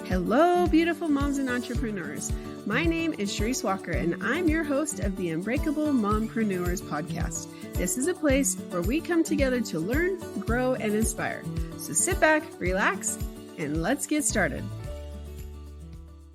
Hello, beautiful moms and entrepreneurs. My name is Sharice Walker, and I'm your host of the Unbreakable Mompreneurs podcast. This is a place where we come together to learn, grow, and inspire. So sit back, relax, and let's get started.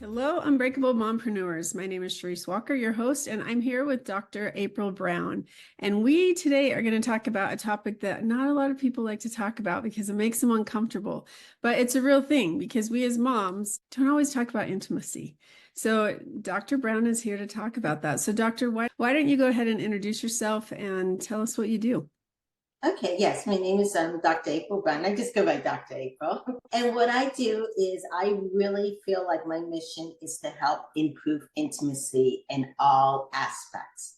Hello, Unbreakable Mompreneurs. My name is Sharice Walker, your host, and I'm here with Dr. April Brown. And we today are going to talk about a topic that not a lot of people like to talk about because it makes them uncomfortable. But it's a real thing because we as moms don't always talk about intimacy. So Dr. Brown is here to talk about that. So Doctor, why don't you go ahead and introduce yourself and tell us what you do? Okay, yes, my name is Dr. April Brown. I just go by Dr. April. And what I do is I really feel like my mission is to help improve intimacy in all aspects.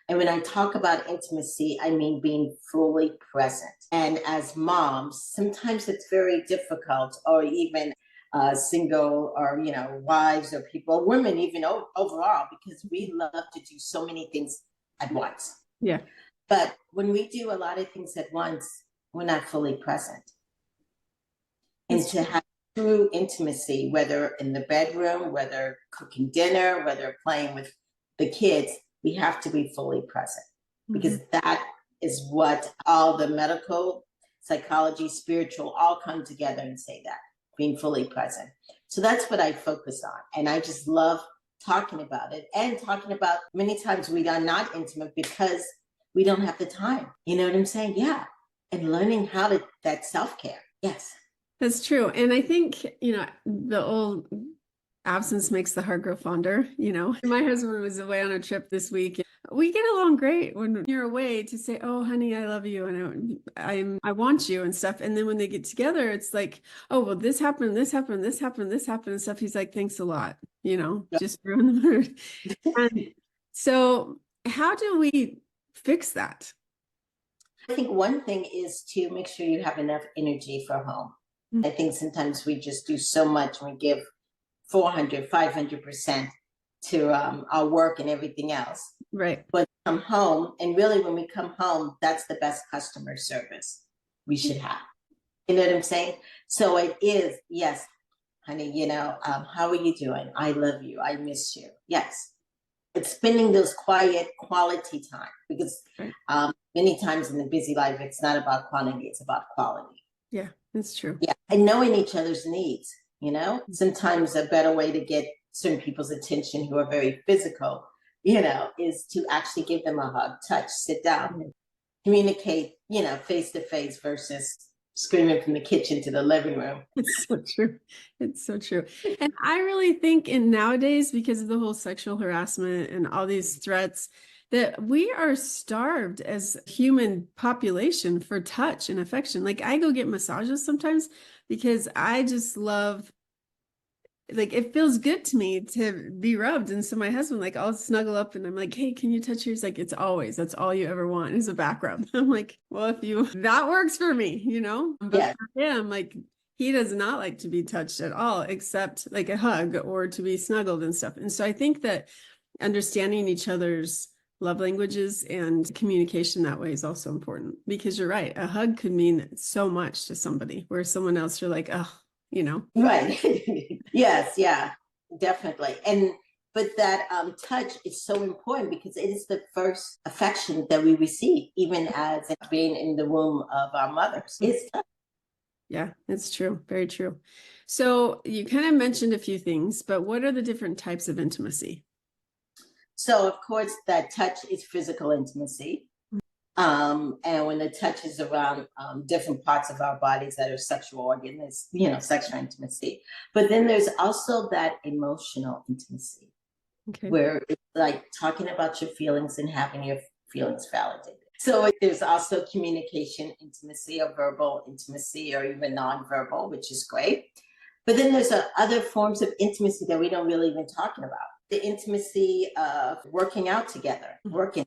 And when I talk about intimacy, I mean being fully present. And as moms, sometimes it's very difficult, or even single or, wives or people, women even overall, because we love to do so many things at once. Yeah. But when we do a lot of things at once, we're not fully present. And to have true intimacy, whether in the bedroom, whether cooking dinner, whether playing with the kids, we have to be fully present, because that is what all the medical, psychology, spiritual, all come together and say that, being fully present. So that's what I focus on. And I just love talking about it and talking about many times we are not intimate because we don't have the time. You know what I'm saying? Yeah. And learning how to, that self-care. Yes. That's true. And I think, the old absence makes the heart grow fonder. My husband was away on a trip this week. We get along great when you're away to say, oh, honey, I love you. And I want you and stuff. And then when they get together, it's like, oh, well, this happened, this happened, this happened, this happened and stuff. He's like, thanks a lot, just ruin the mood. And so how do we fix that? I think one thing is to make sure you have enough energy for home. I think sometimes we just do so much and we give 400, 500% to our work and everything else. Right. But come home, and really when we come home, that's the best customer service we should have. You know what I'm saying? So it is, yes, honey, how are you doing? I love you. I miss you. Yes. It's spending those quiet quality time, because many times in the busy life, it's not about quantity, it's about quality. Yeah, that's true. Yeah, and knowing each other's needs, sometimes a better way to get certain people's attention who are very physical, is to actually give them a hug, touch, sit down, communicate, face to face versus screaming from the kitchen to the living room. It's so true. It's so true. And I really think nowadays, because of the whole sexual harassment and all these threats, that we are starved as a human population for touch and affection. Like I go get massages sometimes because I just love, like, it feels good to me to be rubbed. And so my husband, like, I'll snuggle up and I'm like, hey, can you touch yours? Like, it's always, that's all you ever want is a back rub. I'm like, well, that works for me, but for him, like, he does not like to be touched at all, except like a hug or to be snuggled and stuff. And so I think that understanding each other's love languages and communication that way is also important, because you're right. A hug could mean so much to somebody, where someone else, you're like, oh, Right. Yes. Yeah, definitely. But that touch is so important because it is the first affection that we receive, even as being in the womb of our mothers. It's touch. Yeah, it's true. Very true. So you kind of mentioned a few things, but what are the different types of intimacy? So, of course, that touch is physical intimacy. And when the touch is around different parts of our bodies that are sexual organs, sexual intimacy. But then there's also that emotional intimacy, where it's like talking about your feelings and having your feelings validated. So there's also communication intimacy, or verbal intimacy, or even nonverbal, which is great. But then there's other forms of intimacy that we don't really even talking about. The intimacy of working out together, work intimacy,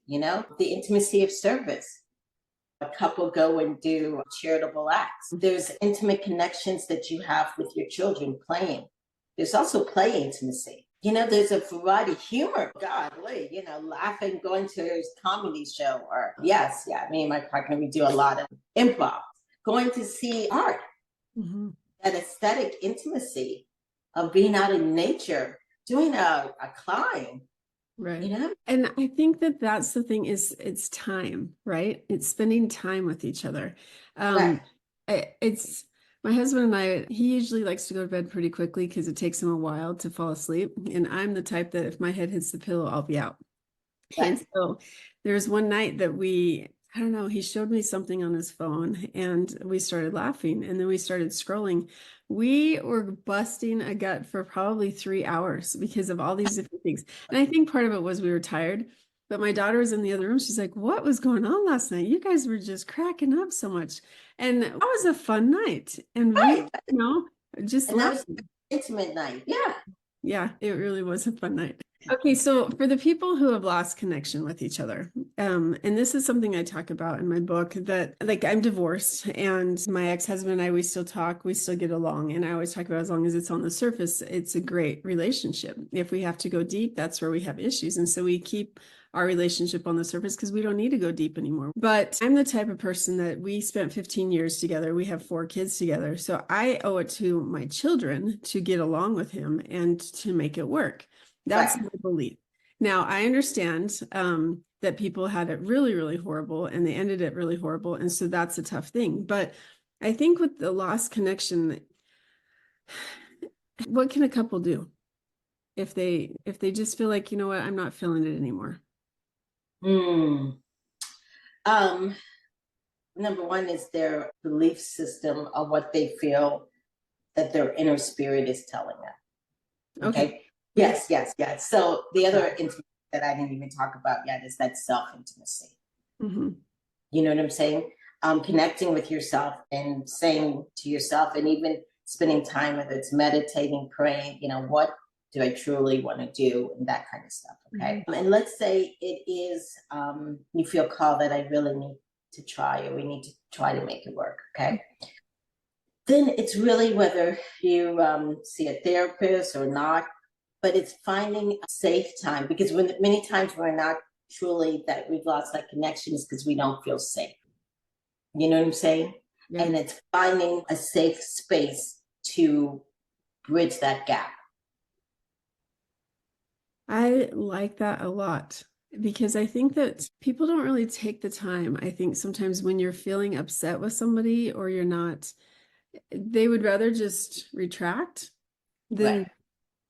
the intimacy of service. A couple go and do charitable acts. There's intimate connections that you have with your children playing. There's also play intimacy. There's a variety of humor, godly, laughing, going to a comedy show, or me and my partner, we do a lot of improv, going to see art. that aesthetic intimacy of being out in nature, doing a climb, Right. you know? And I think that that's the thing is it's time, right? It's spending time with each other. Right. It's my husband and I, he usually likes to go to bed pretty quickly because it takes him a while to fall asleep. And I'm the type that if my head hits the pillow, I'll be out. And Right. so there's one night that I don't know, he showed me something on his phone and we started laughing and then we started scrolling. We were busting a gut for probably 3 hours because of all these different things. And I think part of it was we were tired, but my daughter was in the other room. She's like, "What was going on last night? You guys were just cracking up so much." And that was a fun night. And we, Right. just And that was laughing. intimate night. Yeah. Yeah, it really was a fun night. Okay, so for the people who have lost connection with each other, and this is something I talk about in my book, that like I'm divorced and my ex-husband and I, we still talk, we still get along. And I always talk about as long as it's on the surface, it's a great relationship. If we have to go deep, that's where we have issues. And so we keep our relationship on the surface because we don't need to go deep anymore. But I'm the type of person that we spent 15 years together. We have 4 kids together. So I owe it to my children to get along with him and to make it work. That's my belief. Now, I understand that people had it really, really horrible and they ended it really horrible. And so that's a tough thing. But I think with the lost connection, what can a couple do if they just feel like, you know what, I'm not feeling it anymore? Mm. Number one is their belief system of what they feel that their inner spirit is telling them. Okay. Yes, yes, yes. So the other intimacy that I didn't even talk about yet is that self-intimacy. Mm-hmm. You know what I'm saying? Connecting with yourself and saying to yourself, and even spending time with it, it's meditating, praying, what do I truly want to do, and that kind of stuff. Okay. Mm-hmm. And let's say it is, you feel called that I really need to try, or we need to try to make it work. Okay. Then it's really whether you see a therapist or not, but it's finding a safe time, because many times we're not truly that we've lost that connection is because we don't feel safe. You know what I'm saying? Yeah. And it's finding a safe space to bridge that gap. I like that a lot because I think that people don't really take the time. I think sometimes when you're feeling upset with somebody or you're not, they would rather just retract than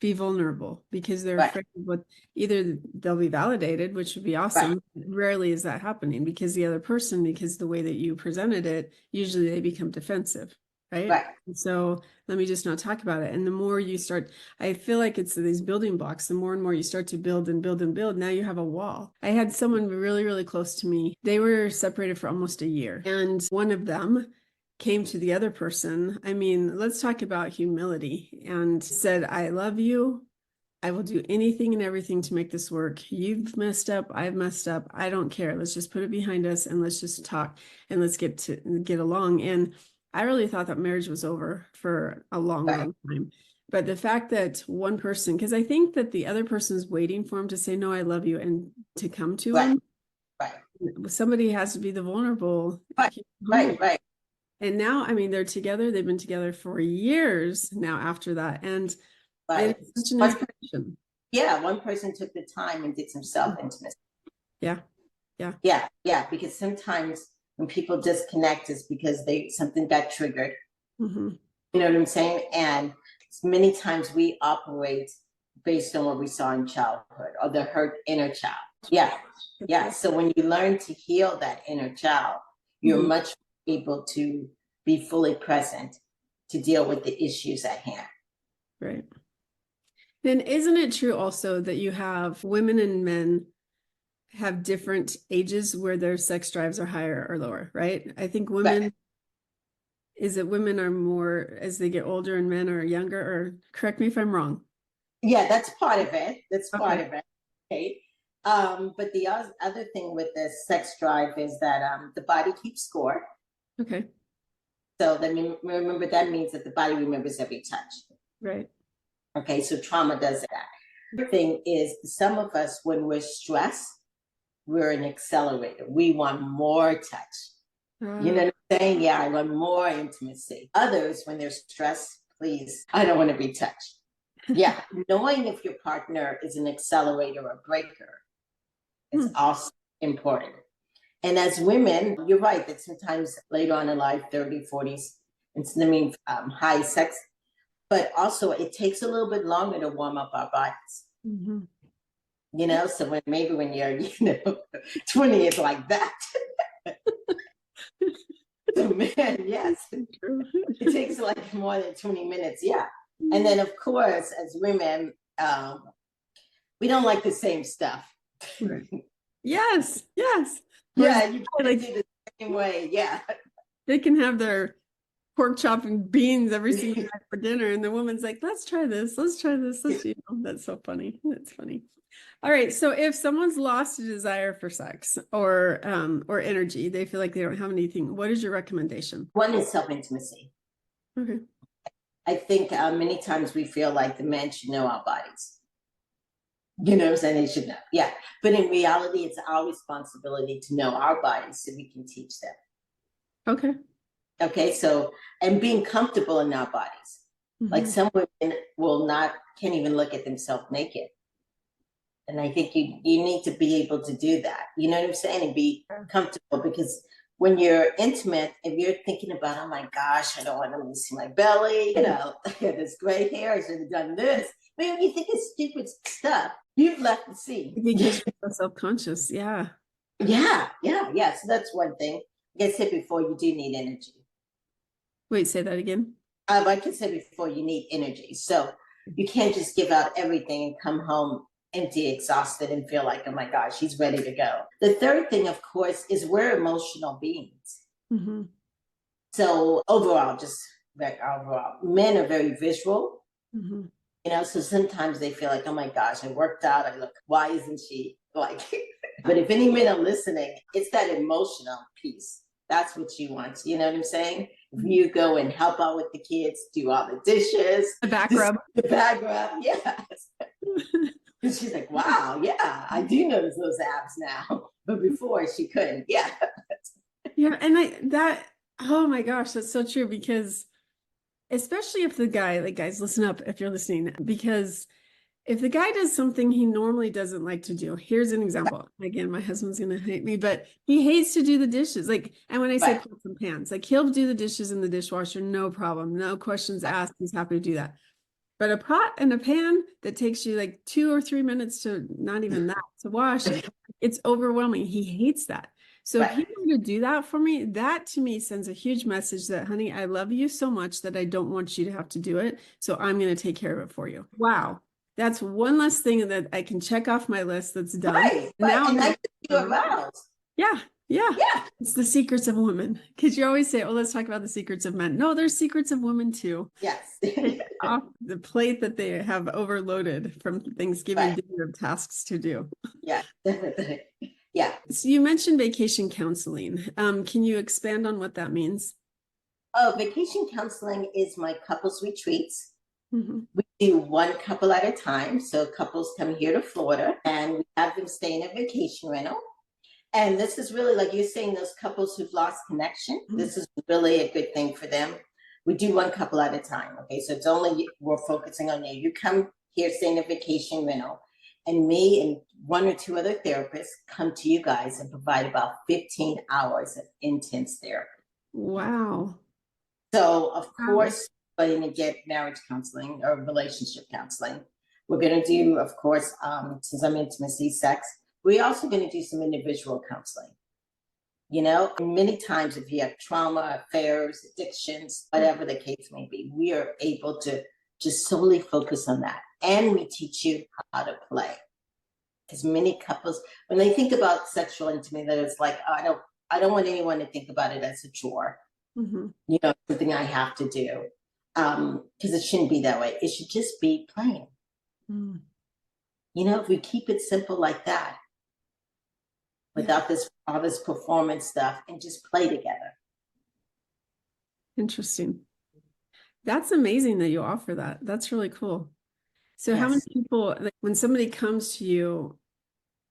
be vulnerable because they're afraid of what either they'll be validated, which would be awesome. Rarely is that happening because the other person, because the way that you presented it, usually they become defensive. Right. So let me just not talk about it. And the more you start, I feel like it's these building blocks, the more and more you start to build and build and build. Now you have a wall. I had someone really, really close to me. They were separated for almost a year. And one of them came to the other person. I mean, let's talk about humility, and said, I love you. I will do anything and everything to make this work. You've messed up. I've messed up. I don't care. Let's just put it behind us and let's just talk and let's get along. And I really thought that marriage was over for a long, long time. But the fact that one person, because I think that the other person is waiting for him to say, no, I love you, and to come to him. Somebody has to be the vulnerable. Right. And now, I mean, they're together. They've been together for years now after that. And it's such an inspiration. Yeah, one person took the time and did some self-intimacy. Yeah. Because sometimes when people disconnect, it's because something got triggered. Mm-hmm. You know what I'm saying? And many times we operate based on what we saw in childhood or the hurt inner child. Yeah. So when you learn to heal that inner child, you're much able to be fully present to deal with the issues at hand. Right. Then isn't it true also that you have women and men have different ages where their sex drives are higher or lower, right? I think women, is it women are more as they get older and men are younger, or correct me if I'm wrong? Yeah, that's part of it. Part of it. Okay. But the other thing with the sex drive is that the body keeps score. Okay. So remember, that means that the body remembers every touch. Right. Okay, so trauma does that. The thing is, some of us, when we're stressed, we're an accelerator. We want more touch. You know what I'm saying? Yeah, I want more intimacy. Others, when they're stressed, please, I don't want to be touched. Yeah, knowing if your partner is an accelerator or breaker is also important. And as women, you're right that sometimes later on in life, 30s, 40s, it's high sex, but also it takes a little bit longer to warm up our bodies. Mm-hmm. You know, so when you're, 20, it's like that. So man, yes, it takes like more than 20 minutes. Yeah. And then of course, as women, we don't like the same stuff. Right. Yes. Yes. Yeah, you can't do the same way. Yeah. They can have their pork chop and beans every single night for dinner, and the woman's like, let's try this. Let's try this. That's so funny. That's funny. All right. So if someone's lost a desire for sex or energy, they feel like they don't have anything, what is your recommendation? One is self-intimacy. Okay. I think many times we feel like the man should know our bodies. You know what I'm saying? They should know. Yeah. But in reality, it's our responsibility to know our bodies so we can teach them. Okay. Okay. So, and being comfortable in our bodies. Mm-hmm. Like some women can't even look at themselves naked. And I think you need to be able to do that. You know what I'm saying? And be comfortable, because when you're intimate, if you're thinking about, oh my gosh, I don't want to see my belly, this gray hair, I should have done this. But if you think it's stupid stuff, you've left the scene. Because you're so self-conscious. Yeah. Yeah. So that's one thing. Like I said before, you do need energy. Wait, say that again. Like I said before, you need energy. So you can't just give out everything and come home empty, exhausted, and feel like, oh my gosh, he's ready to go. The third thing, of course, is we're emotional beings. Mm-hmm. So overall, men are very visual. Mm-hmm. So sometimes they feel like, oh my gosh, I worked out. Why isn't she like? But if any men are listening, it's that emotional piece. That's what you want. You know what I'm saying? If you go and help out with the kids, do all the dishes, the back rub, yes. She's like, wow, yeah, I do notice those abs now. But before she couldn't. Yeah. Yeah. And oh my gosh, that's so true, because especially if the guy, like, guys, listen up if you're listening, because if the guy does something he normally doesn't like to do, here's an example. Again, my husband's going to hate me, but he hates to do the dishes. Like, and when I say pots and pans, like, he'll do the dishes in the dishwasher, no problem, no questions asked. He's happy to do that. But a pot and a pan that takes you like 2 or 3 minutes to, not even that, to wash, it's overwhelming. He hates that. So if he were to do that for me, that to me sends a huge message that, honey, I love you so much that I don't want you to have to do it. So I'm going to take care of it for you. Wow. That's one less thing that I can check off my list that's done. Right. Now and that's your aroused. Yeah. It's the secrets of women. Because you always say, oh, let's talk about the secrets of men. No, there's secrets of women too. Yes. Off the plate that they have overloaded from Thanksgiving dinner of tasks to do. Yeah, definitely. Yeah. So you mentioned vacation counseling. Can you expand on what that means? Oh, vacation counseling is my couples retreats. Mm-hmm. We do one couple at a time. So couples come here to Florida and we have them stay in a vacation rental. And this is really, like you're saying, those couples who've lost connection. Mm-hmm. This is really a good thing for them. We do one couple at a time. Okay. So it's only, we're focusing on you. You come here, stay in a vacation rental, and me and 1 or 2 other therapists come to you guys and provide about 15 hours of intense therapy. Wow. So of course, we're going to get marriage counseling or relationship counseling. We're going to do, of course, since I'm intimacy, sex, we're also going to do some individual counseling. And many times if you have trauma, affairs, addictions, whatever the case may be, we are able to just solely focus on that. And we teach you how to play. Because many couples, when they think about sexual intimacy, that it's like, oh, I don't want anyone to think about it as a chore. Mm-hmm. Something I have to do. Because it shouldn't be that way. It should just be playing. Mm. If we keep it simple like that, without all this performance stuff, and just play together. Interesting. That's amazing that you offer that. That's really cool. So how many people, like, when somebody comes to you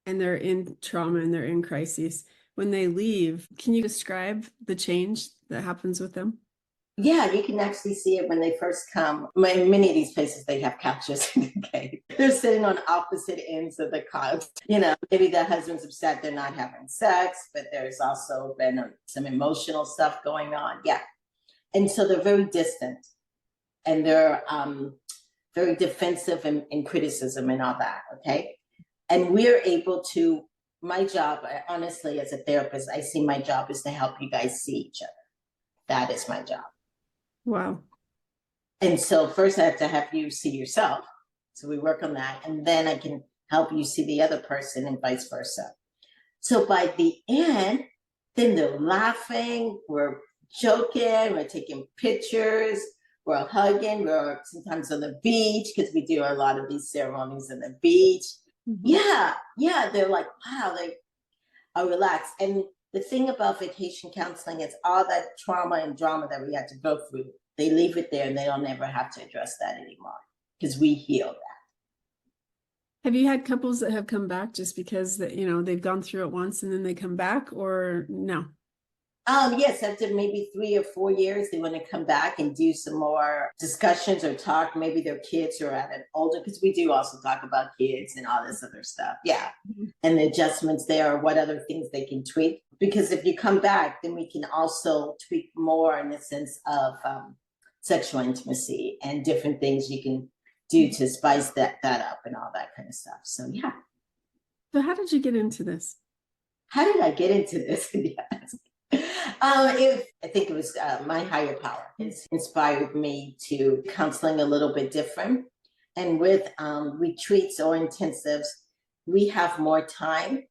and they're in trauma and they're in crises, when they leave, can you describe the change that happens with them? Yeah, you can actually see it when they first come. In many of these places, they have couches in the gate. They're sitting on opposite ends of the couch. Maybe the husband's upset they're not having sex, but there's also been some emotional stuff going on. Yeah. And so they're very distant, and they're very defensive in criticism and all that. Okay. And we're able to, my job, honestly, as a therapist, I see my job is to help you guys see each other. That is my job. Wow. And so first I have to have you see yourself. So we work on that. And then I can help you see the other person and vice versa. So by the end, then they're laughing, we're joking, we're taking pictures, we're hugging, we're sometimes on the beach because we do a lot of these ceremonies on the beach. Yeah, they're like, wow, they are relaxed. And the thing about vacation counseling is all that trauma and drama that we had to go through, they leave it there and they don't ever have to address that anymore because we heal that. Have you had couples that have come back just because that, they've gone through it once and then they come back, or no? Yes, after maybe 3 or 4 years, they want to come back and do some more discussions or talk. Maybe their kids are at an older, because we do also talk about kids and all this other stuff. Yeah. And the adjustments there, or what other things they can tweak. Because if you come back, then we can also tweak more in the sense of sexual intimacy and different things you can do to spice that up and all that kind of stuff. So, yeah. So how did you get into this? How did I get into this? Yes. I think it was my higher power. It's inspired me to counseling a little bit different. And with retreats or intensives, we have more time.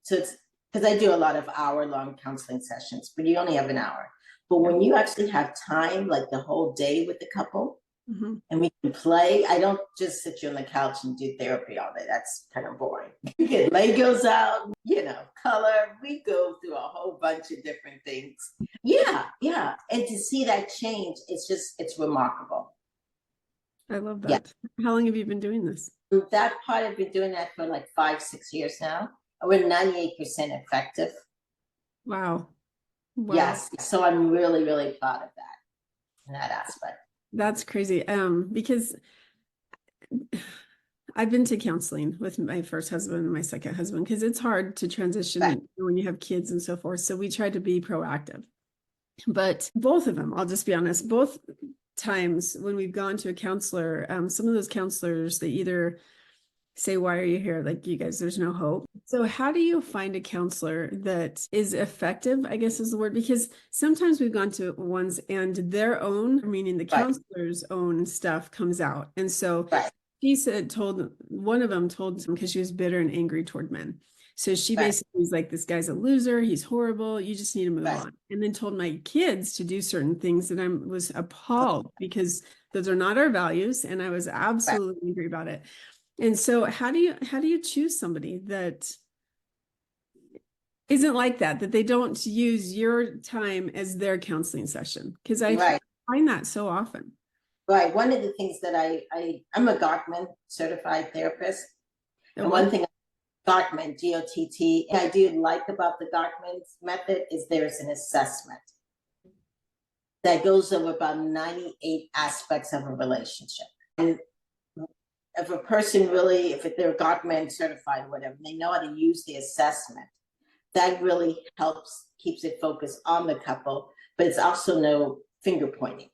So it's because I do a lot of hour-long counseling sessions, but you only have an hour. But when you actually have time, like the whole day with the couple, and we can play, I don't just sit you on the couch and do therapy all day. That's kind of boring. You get Legos out, color. We go through a whole bunch of different things. Yeah. And to see that change, it's remarkable. I love that. Yeah. How long have you been doing this? That part, I've been doing that for like 5-6 years now. We're 98% effective. Wow. Yes. So I'm really, really proud of that in that aspect. That's crazy. Because I've been to counseling with my first husband and my second husband, because it's hard to transition when you have kids and so forth. So we try to be proactive. But both of them, I'll just be honest, both times when we've gone to a counselor, some of those counselors, they either say, why are you here? Like, you guys, there's no hope. So how do you find a counselor that is effective, I guess is the word? Because sometimes we've gone to ones and their own, meaning the counselor's own stuff comes out. And so she one of them told him, because she was bitter and angry toward men. So she basically was like, this guy's a loser. He's horrible. You just need to move on. And then told my kids to do certain things that I was appalled, because those are not our values. And I was absolutely angry about it. And so how do you choose somebody that isn't like that they don't use your time as their counseling session? Because I find that so often. Right. One of the things that I'm a Gottman certified therapist. And one thing, Gottman, G-O-T-T, I do like about the Gottman method is there's an assessment that goes over about 98 aspects of a relationship. And if a person really, if they're Gottman certified or whatever, they know how to use the assessment, that really helps, keeps it focused on the couple, but it's also no finger pointing.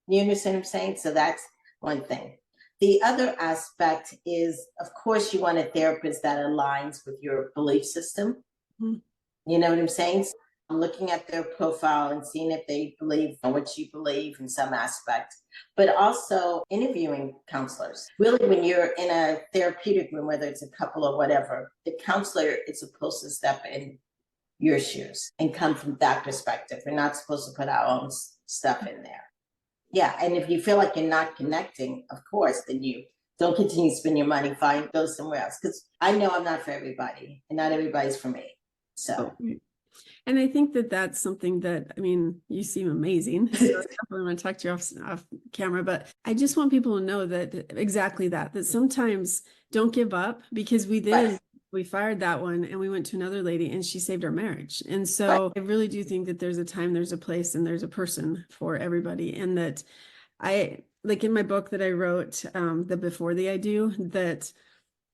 You understand what I'm saying? So that's one thing. The other aspect is, of course, you want a therapist that aligns with your belief system. You know what I'm saying? So I'm looking at their profile and seeing if they believe in what you believe in some aspect, but also interviewing counselors. Really, when you're in a therapeutic room, whether it's a couple or whatever, the counselor is supposed to step in your shoes and come from that perspective. We're not supposed to put our own stuff in there. Yeah, and if you feel like you're not connecting, of course, then you don't continue to spend your money, go somewhere else. Because I know I'm not for everybody, and not everybody's for me. So. And I think that that's something that, I mean, you seem amazing. So I definitely want to talk to you off camera, but I just want people to know that exactly that sometimes don't give up, because we then we fired that one and we went to another lady and she saved our marriage. And so I really do think that there's a time, there's a place, and there's a person for everybody. And that like in my book that I wrote, the Before the I Do, that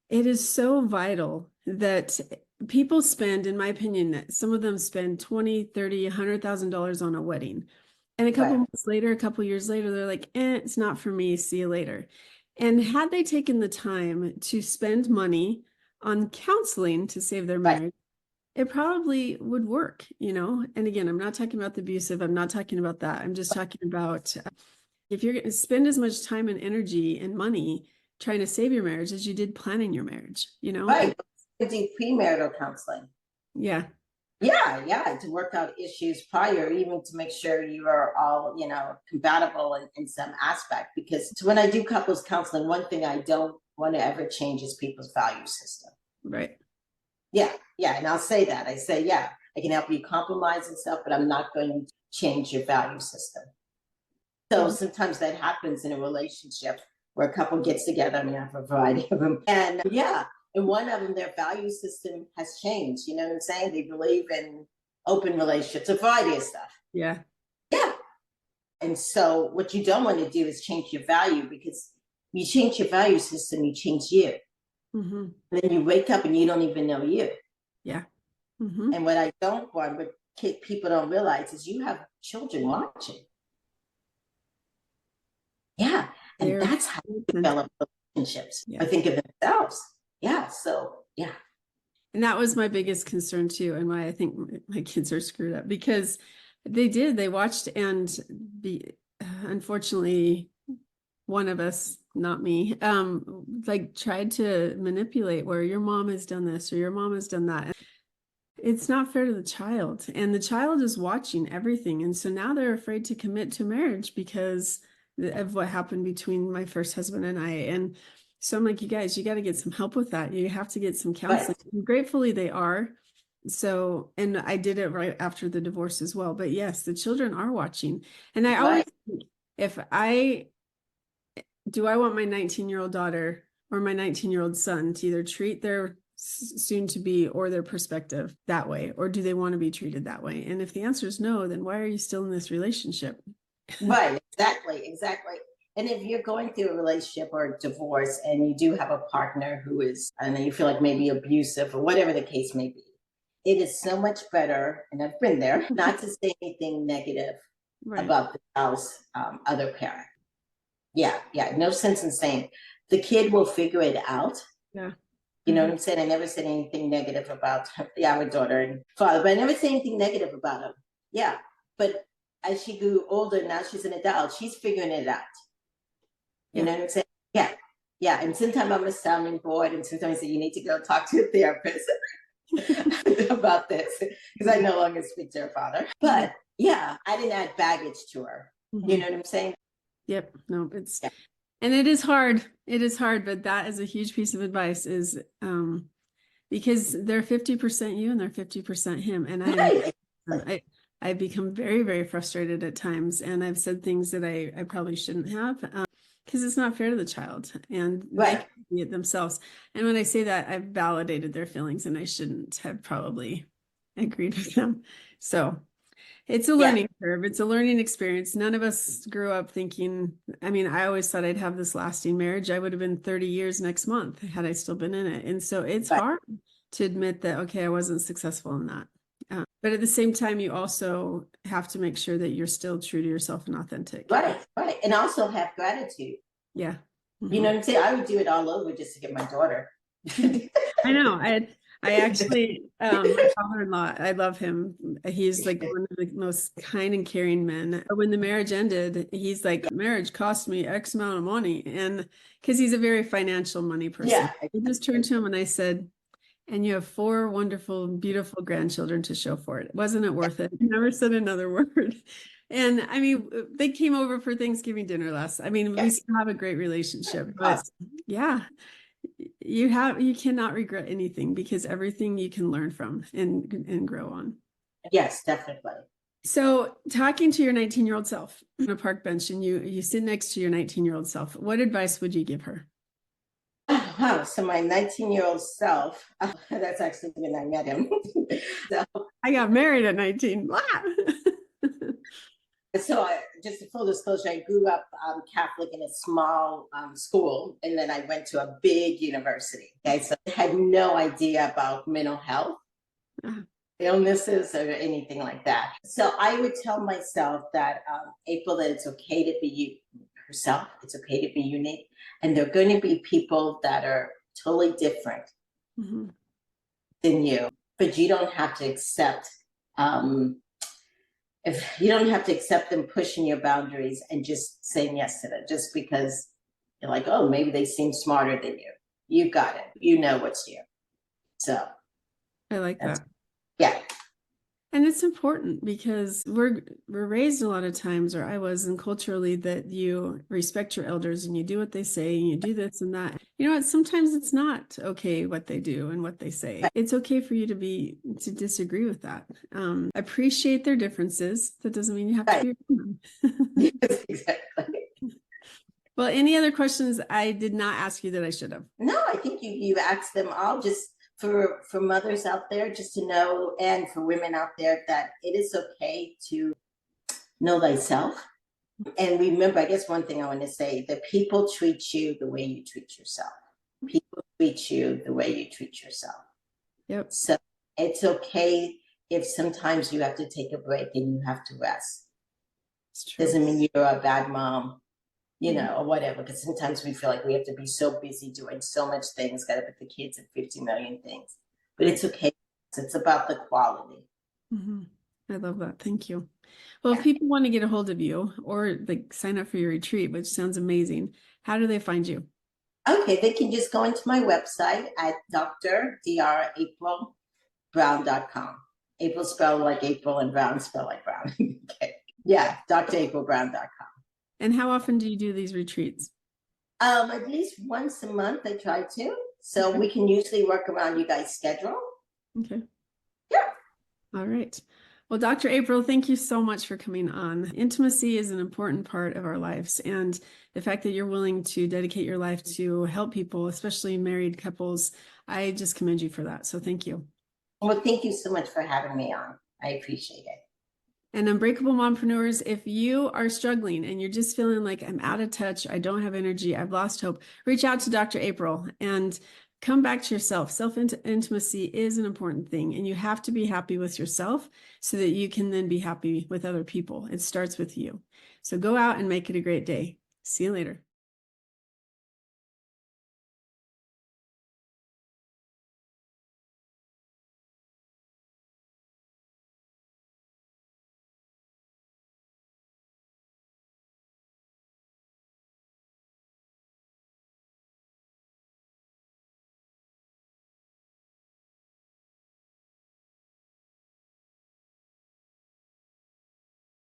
it is so vital that people spend, in my opinion, some of them spend 20, 30, $100,000 on a wedding. And a couple months later, a couple years later, they're like, it's not for me. See you later. And had they taken the time to spend money on counseling to save their marriage, it probably would work, And again, I'm not talking about the abusive. I'm not talking about that. I'm just talking about if you're going to spend as much time and energy and money trying to save your marriage as you did planning your marriage, Right. Do premarital counseling. Yeah. Yeah, to work out issues prior, even to make sure you are all, compatible in some aspect. Because when I do couples counseling, one thing I don't want to ever change is people's value system. Right. Yeah. And I'll say that. I say, yeah, I can help you compromise and stuff, but I'm not going to change your value system. So sometimes that happens in a relationship where a couple gets together. I mean, I have a variety of them. And and one of them, their value system has changed. You know what I'm saying? They believe in open relationships, a variety of stuff. Yeah. And so what you don't want to do is change your value, because you change your value system, you change you. Mm-hmm. And then you wake up and you don't even know you. Yeah. Mm-hmm. And what I don't want, what people don't realize, is you have children watching. Yeah. And that's how you develop relationships. I think of themselves. Yeah. So, yeah. And that was my biggest concern too. And why I think my kids are screwed up, because they watched, and unfortunately, one of us, not me, like tried to manipulate where your mom has done this or your mom has done that. It's not fair to the child, and the child is watching everything. And so now they're afraid to commit to marriage because of what happened between my first husband and I. And so I'm like, you guys, you got to get some help with that. You have to get some counseling. And gratefully they are. So, and I did it right after the divorce as well. But yes, the children are watching. And I always think, do I want my 19-year-old daughter or my 19-year-old son to either treat their soon to be or their perspective that way, or do they want to be treated that way? And if the answer is no, then why are you still in this relationship? Right. Exactly. And if you're going through a relationship or a divorce and you do have a partner who is, and you feel like maybe abusive or whatever the case may be, it is so much better, and I've been there, not to say anything negative about the spouse, other parent. Yeah. No sense in saying the kid will figure it out. Yeah. You know what I'm saying? I never said anything negative about our daughter and father, but I never said anything negative about him. Yeah. But as she grew older, now she's an adult, she's figuring it out. You know what I'm saying? Yeah. And sometimes I'm a sounding board, and sometimes I say, you need to go talk to a therapist about this, because I no longer speak to her father. But yeah, I didn't add baggage to her. You know what I'm saying? Yep. No, and it is hard. It is hard, but that is a huge piece of advice, is because they're 50% you and they're 50% him. And I've become very, very frustrated at times, and I've said things that I probably shouldn't have, because it's not fair to the child, and they can see it themselves. And when I say that, I've validated their feelings, and I shouldn't have probably agreed with them. So it's a learning curve. It's a learning experience. None of us grew up thinking, I mean, I always thought I'd have this lasting marriage. I would have been 30 years next month had I still been in it. And so it's hard to admit that, okay, I wasn't successful in that. But at the same time, you also have to make sure that you're still true to yourself and authentic. Right. And also have gratitude. Yeah. Mm-hmm. You know what I'm saying? I would do it all over just to get my daughter. I know. I actually, my father-in-law, I love him. He's like one of the most kind and caring men. When the marriage ended, he's like, marriage cost me X amount of money. And because he's a very financial money person. Yeah. I just turned to him and I said, and you have 4 wonderful, beautiful grandchildren to show for it. Wasn't it worth it? He never said another word. And I mean, they came over for Thanksgiving dinner last. I mean, we still have a great relationship, but yeah, you cannot regret anything, because everything you can learn from and grow on. Yes, definitely. So talking to your 19-year-old self on a park bench, and you sit next to your 19-year-old self, what advice would you give her? So my 19-year-old self, that's actually when I met him. So, I got married at 19. Wow. just a full disclosure, I grew up Catholic in a small school, and then I went to a big university. Okay, so I had no idea about mental health, illnesses, or anything like that. So I would tell myself that, April, that it's okay to be herself. It's okay to be unique, and there are going to be people that are totally different Mhm. than you, but you don't have to accept. If you don't have to accept them pushing your boundaries and just saying yes to them, just because you're like, oh, maybe they seem smarter than you. You got it. You know what's you. So I like that's, that. yeah. And it's important because we're raised a lot of times, or I was, and culturally, that you respect your elders and you do what they say and you do this and that. You know what? Sometimes it's not okay what they do and what they say. It's okay for you to disagree with that. Appreciate their differences. That doesn't mean you have to be them. Yes, exactly. Well, any other questions I did not ask you that I should have? No, I think you've asked them all, just for mothers out there, just to know, and for women out there, that it is okay to know thyself. And remember, I guess one thing I want to say, that people treat you the way you treat yourself. People treat you the way you treat yourself. Yep. So it's okay if sometimes you have to take a break and you have to rest. Doesn't mean you're a bad mom, you know, or whatever, because sometimes we feel like we have to be so busy doing so much things, got to put the kids in 50 million things. But it's okay. It's about the quality. Mm-hmm. I love that. Thank you. Well, if people want to get a hold of you or like sign up for your retreat, which sounds amazing, how do they find you? Okay, they can just go into my website at draprilbrown.com. April spelled like April and Brown spelled like Brown. Okay. Yeah, draprilbrown.com. And how often do you do these retreats? At least once a month I try to. So we can usually work around you guys' schedule. Okay. Yeah. All right. Well, Dr. April, thank you so much for coming on. Intimacy is an important part of our lives. And the fact that you're willing to dedicate your life to help people, especially married couples, I just commend you for that. So thank you. Well, thank you so much for having me on. I appreciate it. And Unbreakable Mompreneurs, if you are struggling and you're just feeling like I'm out of touch, I don't have energy, I've lost hope, reach out to Dr. April and come back to yourself. Self-intimacy is an important thing, and you have to be happy with yourself so that you can then be happy with other people. It starts with you. So go out and make it a great day. See you later.